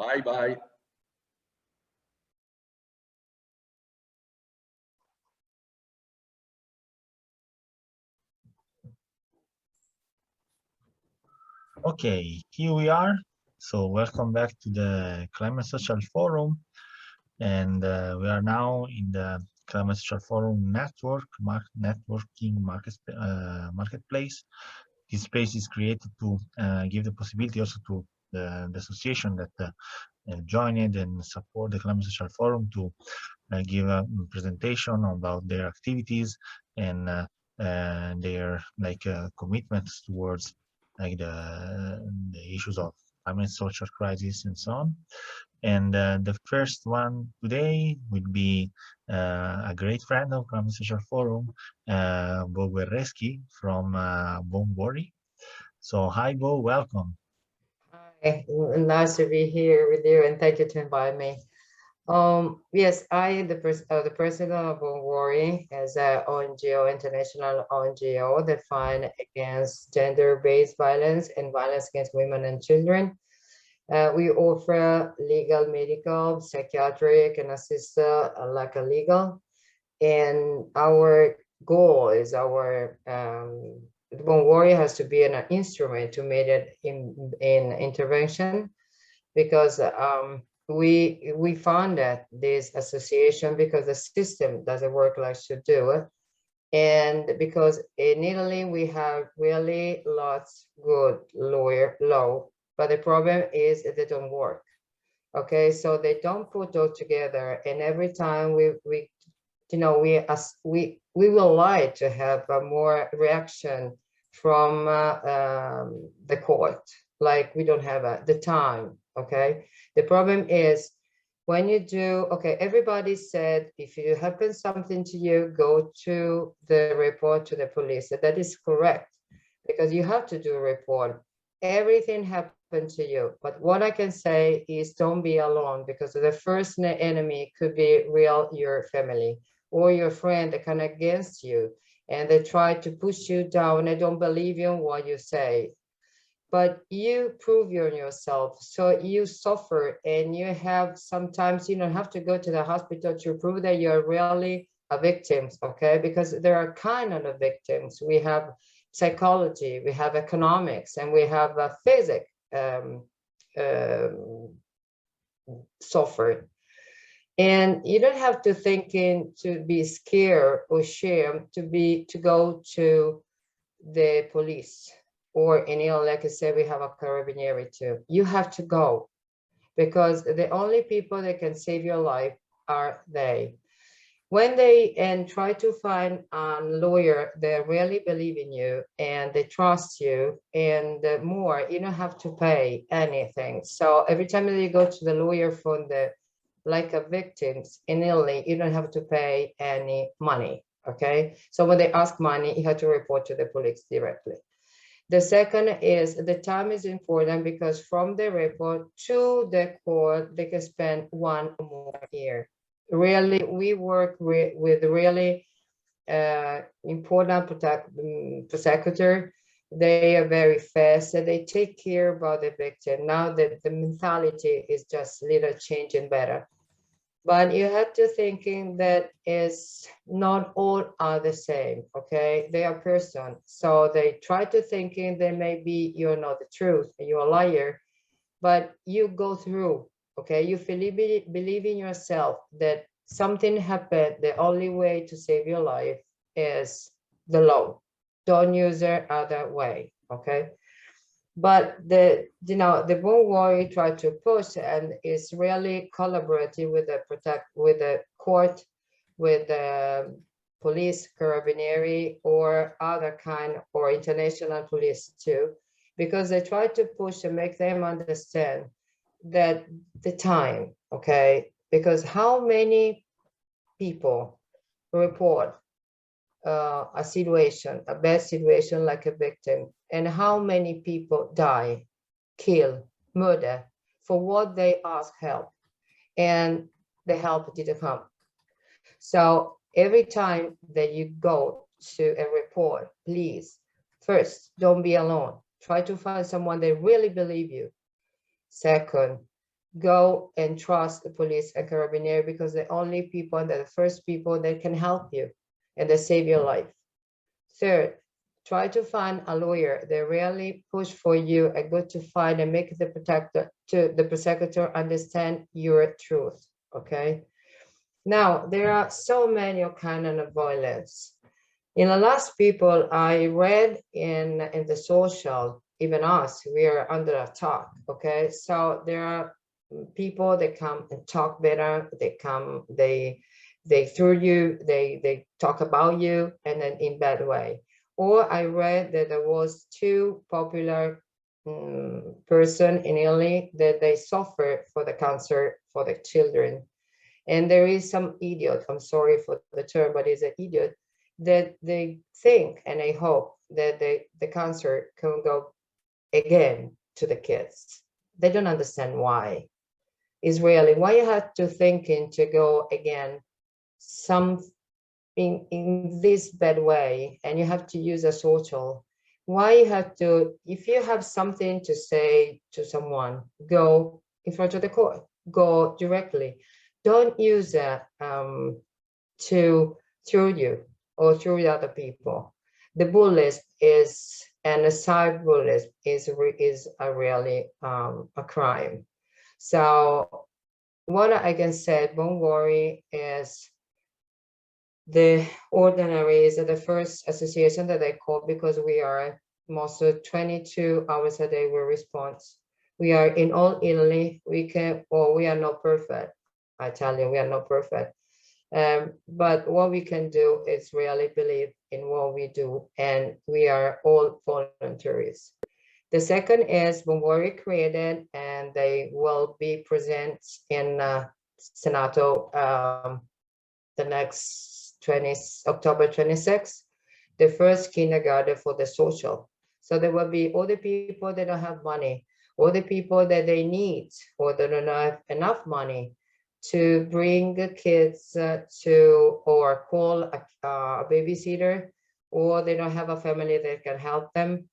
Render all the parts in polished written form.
Bye-bye. Okay, here we are. So welcome back to the Climate Social Forum. And we are now in the Climate Social Forum marketplace. This space is created to give the possibility also to the association that joined and support the Climate Social Forum to give a presentation about their activities and their commitments towards the issues of climate social crisis and so on. And the first one today would be a great friend of Climate Social Forum, Bo Guerreschi from Don't Worry. So hi Bo, welcome. Hi, nice to be here with you, and thank you to invite me. Yes, I am the president of Don't Worry as an NGO, international NGO that fight against gender-based violence and violence against women and children. We offer legal, medical, psychiatric, and like a legal. And our goal is Don't Worry has to be an instrument to make it in intervention, because we found that this association, because the system doesn't work like it should do, and because in Italy we have really lots good law, but the problem is they don't work. Okay, so they don't put those together, and every time we will like to have a more reaction from the court, like we don't have the time. Okay, the problem is when you do, okay, everybody said if you happen something to you, go to the report to the police. That is correct, because you have to do a report. Everything happened to you, but what I can say is don't be alone, because the first enemy could be your family or your friend that kind of against you, and they try to push you down. They don't believe you in what you say, but you prove yourself, so you suffer, and you have sometimes you don't have to go to the hospital to prove that you're really a victim. Okay, because there are kind of victims. We have psychology, we have economics, and we have physics suffered. And you don't have to to be scared or shame to go to the police, or like I said, we have a carabinieri too. You have to go, because the only people that can save your life are they. When they try to find a lawyer that really believe in you and they trust you, and more, you don't have to pay anything. So every time that you go to the lawyer for like a victims in Italy, you don't have to pay any money. Okay, so when they ask money, you have to report to the police directly. The second is the time is important, because from the report to the court, they can spend 1 or more year. Really, we work with really important prosecutor. They are very fast, and they take care about the victim. Now that the mentality is just little changing better. But you have to thinking that is not all are the same. Okay, they are person, so they try to thinking that maybe you're not the truth, you're a liar, but you go through. Okay, you believe in yourself that something happened. The only way to save your life is the law. Don't use the other way. Okay, but the Don't Worry try to push, and is really collaborating with the court, with the police, carabinieri, or other kind, or international police too, because they try to push and make them understand that the time. Okay, because how many people report a situation, a bad situation, like a victim, and how many people die, kill, murder for what they ask help, and the help didn't come. So every time that you go to a report, please, first, don't be alone. Try to find someone that really believe you. Second, go and trust the police and carabinieri, because they're only people, they're the first people that can help you and they save your life. Third, try to find a lawyer. They really push for you and go to find and make the prosecutor understand your truth. Okay. Now there are so many kind of violence. In the last people I read in the social, even us, we are under attack. Okay, so there are people that come and talk better. They come, they through you, they talk about you, and then in bad way. Or I read that there was two popular person in Italy that they suffer for the cancer for the children. And there is some idiot, I'm sorry for the term, but he's an idiot, that they think and they hope that the cancer can go again to the kids. They don't understand why. Is really why you have to thinking to go again some in this bad way, and you have to use a social. Why you have to, if you have something to say to someone, go in front of the court, go directly. Don't use that to through you or through other people. The bullies is, and the cyber bullies is a really a crime. So what I can say, don't worry, is the ordinary is the first association that I call, because we are most of 22 hours a day we respond. We are in all Italy. We can, or we are not perfect. I tell you, we are not perfect. But what we can do is really believe in what we do, and we are all volunteers. The second is Bombori created, and they will be present in Senato the next October 26th, the first kindergarten for the social. So there will be all the people that don't have money, all the people that they need, or that don't have enough money to bring the kids to, or call a babysitter, or they don't have a family that can help them.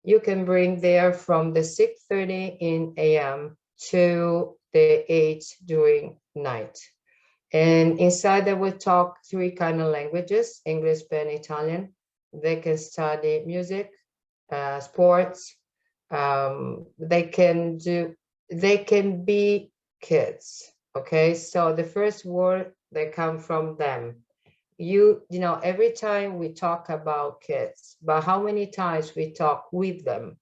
You can bring there from the 6:30 in AM to the 8 during night. And inside they will talk three kind of languages, English, Spanish, Italian. They can study music, sports. They can be kids. Okay, so the first word they come from them. You know, every time we talk about kids, but how many times we talk with them?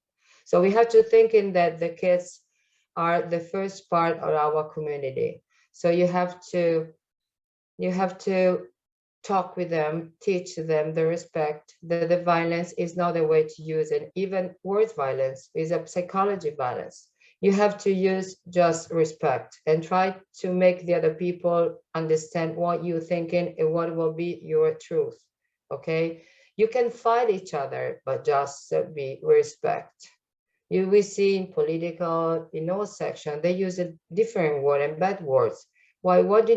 So we have to think in that the kids are the first part of our community. So you have to talk with them, teach them the respect, that the violence is not a way to use it. Even words violence is a psychology violence. You have to use just respect and try to make the other people understand what you're thinking and what will be your truth. Okay, you can fight each other, but just be respect. You will see in political, in all section, they use a different word and bad words. Why are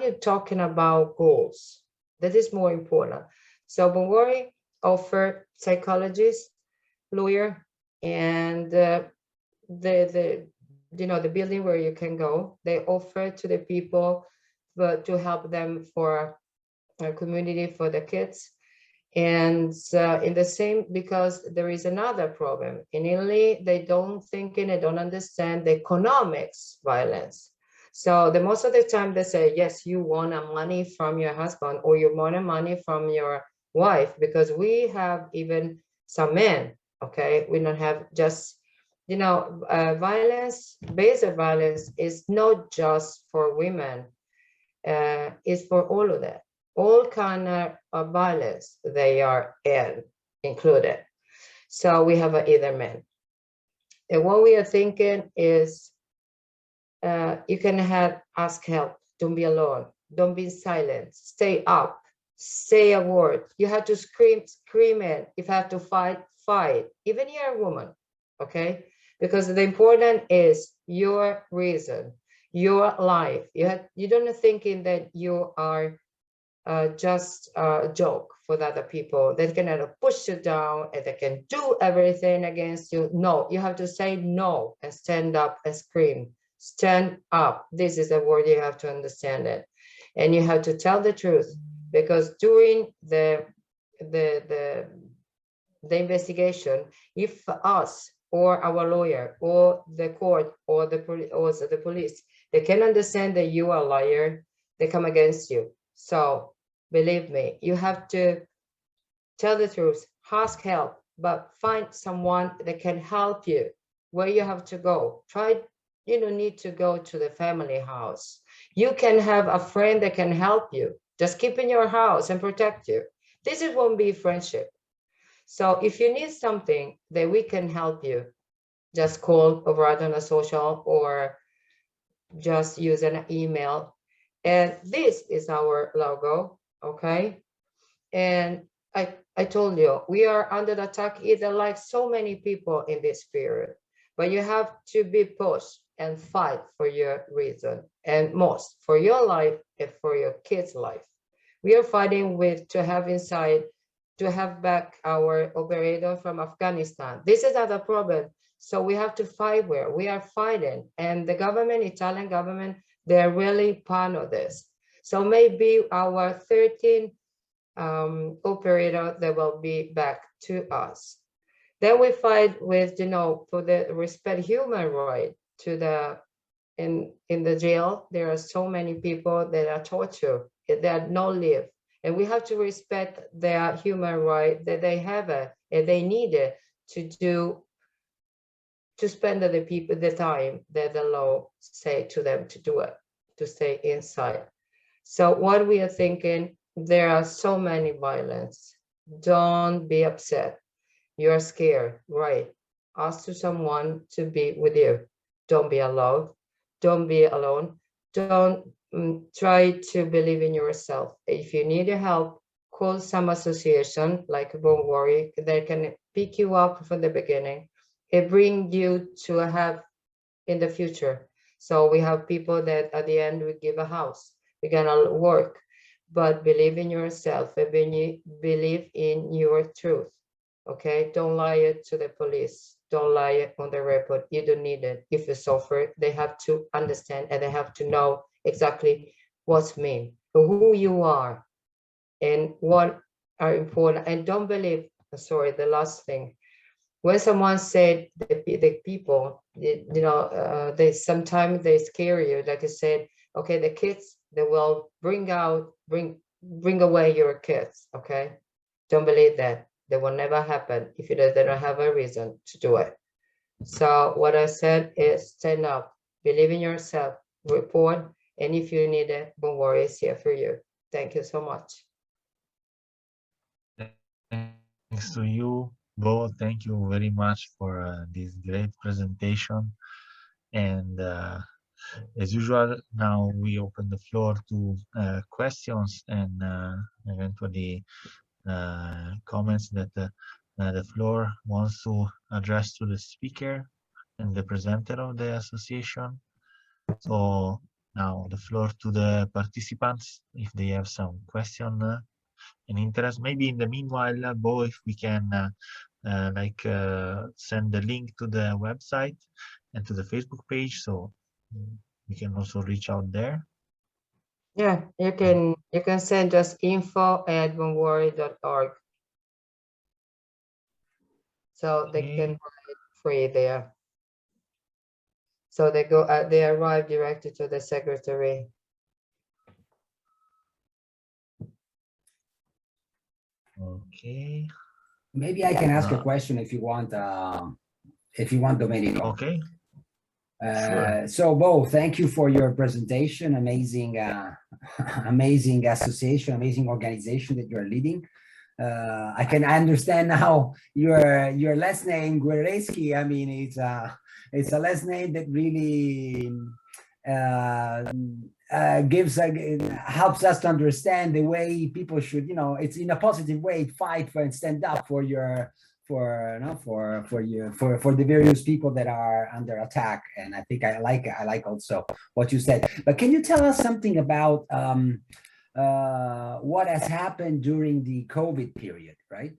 you talking about goals? That is more important. So Bonwari offer psychologist, lawyer, and the the building where you can go. They offer to the people, but to help them for a community for the kids. And in the same, because there is another problem in Italy, they don't think and they don't understand the economics violence. So the most of the time they say, yes, you want money from your husband, or you want money from your wife, because we have even some men, okay? We don't have just, violence, basic violence is not just for women, it's for all of that. All kind of violence, they are included. So we have either men. And what we are thinking is, you can ask help. Don't be alone. Don't be silent. Stay up. Say a word. You have to scream it. If you have to fight, fight. Even you're a woman, okay? Because the important is your reason, your life. You don't thinking that you are just a joke for the other people. They can push you down and they can do everything against you. No, you have to say no and stand up and scream. stand up. This is a word, you have to understand it. And you have to tell the truth, because during the investigation, if us or our lawyer or the court or also the police, they can understand that you are a liar, they come against you. So believe me, you have to tell the truth, ask help, but find someone that can help you where you have to go. Try, you don't need to go to the family house. You can have a friend that can help you. Just keep in your house and protect you. This is won't be friendship. So if you need something that we can help you, just call or write on a social or just use an email. And this is our logo, okay? And I told you, we are under attack either like so many people in this period, but you have to be pushed and fight for your reason, and most for your life and for your kids' life. We are fighting to have back our operator from Afghanistan. This is not a problem. So we have to fight where we are fighting, and the government, Italian government, they're really part of this. So maybe our 13 operator that will be back to us. Then we fight with, for the respect human right to in the jail. There are so many people that are tortured, that no live. And we have to respect their human right that they have and they need it to spend the time that the law say to them to do it, to stay inside. So what we are thinking, there are so many violence. Don't be upset. You're scared, right? Ask to someone to be with you. Don't be alone. Don't be alone. Don't try to believe in yourself. If you need help, call some association like Don't Worry. They can pick you up from the beginning and bring you to have in the future. So we have people that at the end we give a house. We're gonna work, but believe in yourself and believe in your truth. Okay, don't lie it to the police. Don't lie it on the report. You don't need it. If you suffer, they have to understand and they have to know exactly what's mean, who you are, and what are important. And don't believe. Sorry, the last thing. When someone said the people, they sometimes they scare you. Like I said, okay, the kids, they will bring away your kids. Okay, don't believe that. That will never happen if they don't have a reason to do it. So what I said is stand up, believe in yourself, report, and if you need it, Don't Worry, it's here for you. Thank you so much. Thanks to you both. Thank you very much for this great presentation. And as usual, now we open the floor to questions and eventually comments that the floor wants to address to the speaker and the presenter of the association. So now the floor to the participants, if they have some question and interest. Maybe in the meanwhile, Bo, if we can send the link to the website and to the Facebook page, so we can also reach out there. Yeah, you can send us info@don'tworry.org. So they can write free there. So they arrive directly to the secretary. Okay. Maybe I can ask a question if you want, Domenico. Okay. So Bo, thank you for your presentation. Amazing, amazing association, amazing organization that you're leading. I understand now your last name, Guerreschi. I mean, it's a last name that really helps us to understand the way people should, it's in a positive way, fight for and stand up for for the various people that are under attack. And I think I like also what you said. But can you tell us something about what has happened during the COVID period, right?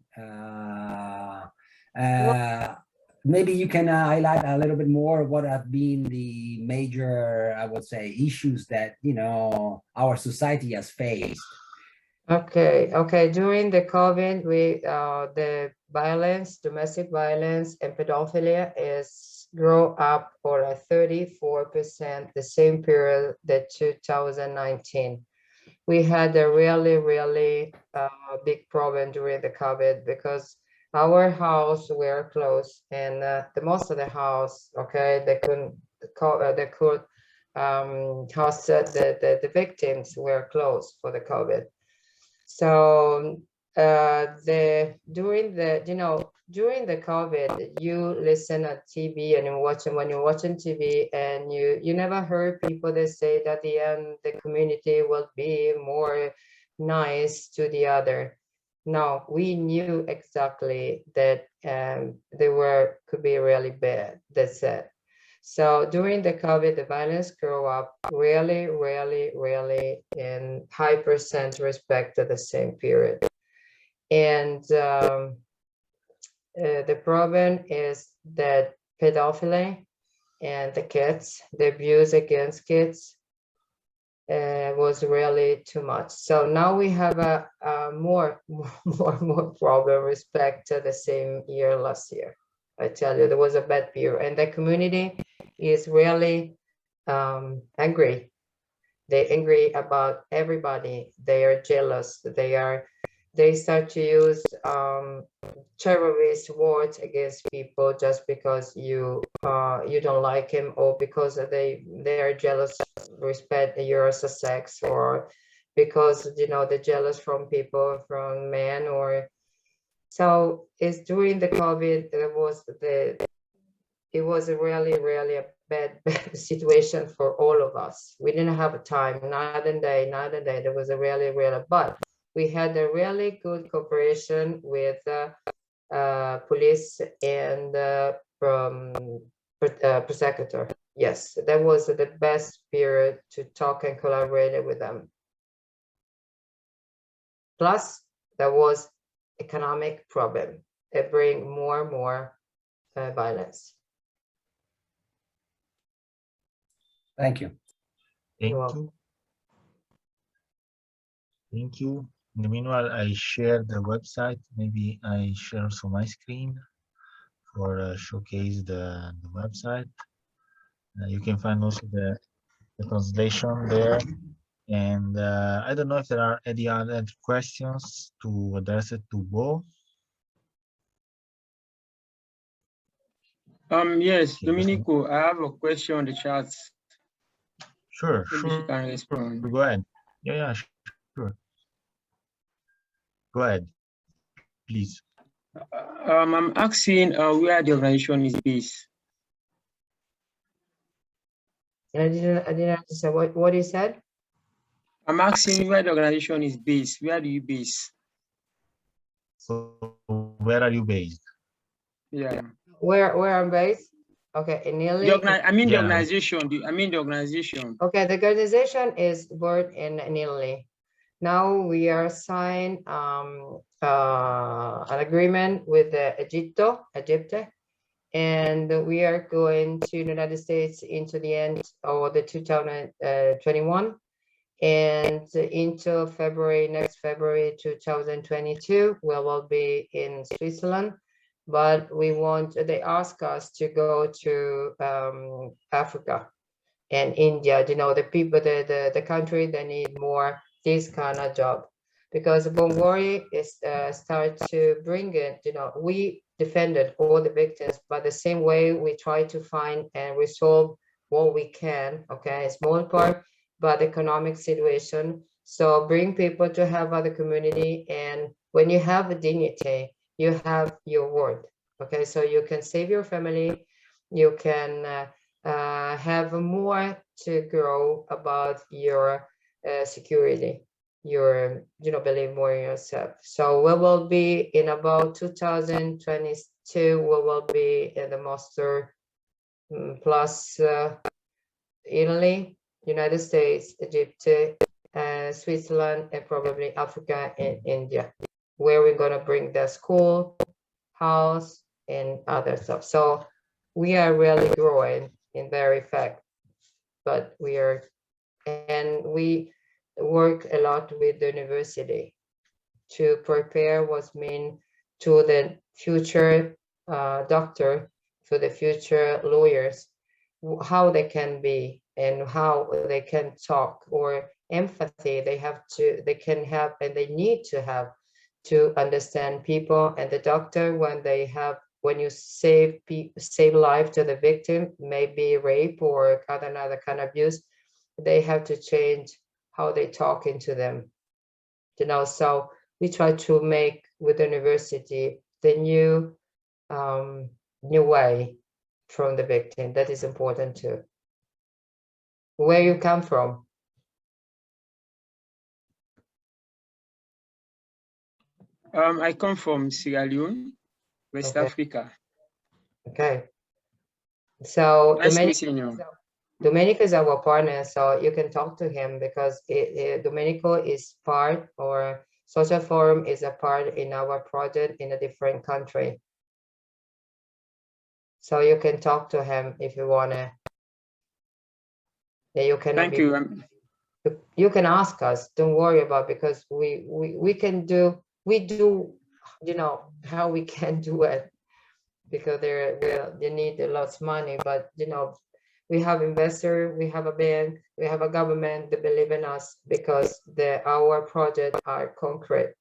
maybe you can highlight a little bit more what have been the major, I would say, issues that, you know, our society has faced. Okay. During the COVID, the violence, domestic violence, and pedophilia is grow up for a 34% the same period that 2019. We had a really big problem during the COVID because our house were closed, and the most of the house, okay, they could house the victims were closed for the COVID. So during the COVID, you listen at TV and when you're watching TV, and you never heard people that say that the end the community will be more nice to the other. No, we knew exactly that they could be really bad. That's it. So during the COVID, the violence grew up really in high percent respect to the same period. And the problem is that pedophilia and the kids, the abuse against kids was really too much. So now we have a more problem respect to the same year last year. I tell you, there was a bad period, and the community is really angry. They're angry about everybody. They are jealous. They start to use terrorist words against people just because you don't like him, or because they are jealous respect your sex, or because they're jealous from people, from men, or so. It's during the COVID, it was a really a bad situation for all of us. We didn't have a time, night and day. There was a really but we had a really good cooperation with police and prosecutor. Yes, that was the best period to talk and collaborate with them. Plus, there was economic problem. It bring more and more violence. Thank you. Thank you. Thank you. In the meanwhile, I share the website. Maybe I share also my screen for showcase the website. You can find also the translation there. And I don't know if there are any other questions to address it to Bo. Yes, Domenico, I have a question on the chat. Sure. Maybe you can respond. Go ahead. Yeah, sure. Go ahead, please. I'm asking where the organization is based. I didn't understand what you said. I'm asking where the organization is based. Where do you base? So where are you based? Yeah. Where I'm based? Okay, in Italy. The organization. The organization. Okay, the organization is born in Italy. Now we are signed an agreement with Egypt, and we are going to the United States into the end of the 2021, and into next February 2022, we will be in Switzerland. But they ask us to go to Africa and India. The people, the country, they need more this kind of job, because Bongori is start to bring it. We defended all the victims, but the same way we try to find and resolve what we can. Okay, a small part, but economic situation. So bring people to have other community, and when you have a dignity, you have your word. Okay, so you can save your family, you can have more to grow about your security, your believe more in yourself. So we will be in about 2022, we will be in the master plus Italy, United States, Egypt, Switzerland, and probably Africa and India, where we're going to bring the school, house, and other stuff. So we are really growing in very fact, but we work a lot with the university to prepare what's mean to the future doctor, to the future lawyers, how they can be and how they can talk, or empathy they can have and they need to have to understand people. And the doctor, when you save life to the victim, maybe rape or another kind of abuse, they have to change how they talk into them, so we try to make with the university the new way from the victim. That is important too. Where you come from? I come from Sierra Leone, West Okay. Africa. Okay. So Nice meeting you. Domenico is our partner, so you can talk to him because Domenico is part, or Social Forum is a part in our project in a different country. So you can talk to him if you wanna. You can. Thank you. You can ask us. Don't worry about, because we can do. We do, how we can do it, because they need a lot of money, but we have investor, we have a bank, we have a government that believe in us, because our projects are concrete.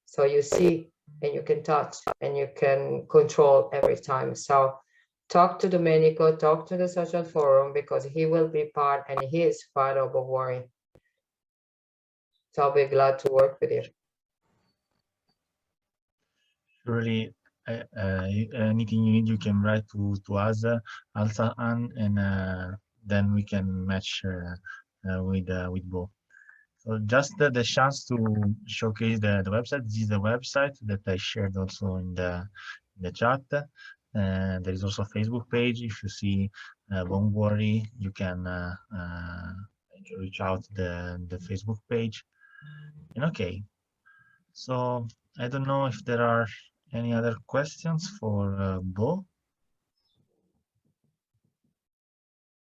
So you see, and you can touch, and you can control every time. So talk to Domenico, talk to the Social Forum, because he will be part, and he is part of Worry. So I'll be glad to work with you. Surely, anything you need, you can write to us, Alsa, and then we can match with Bo. So just the chance to showcase the website. This is the website that I shared also in the chat. And there is also a Facebook page. If you see Don't Worry, you can reach out the Facebook page. And okay, so I don't know if there are any other questions for Bo.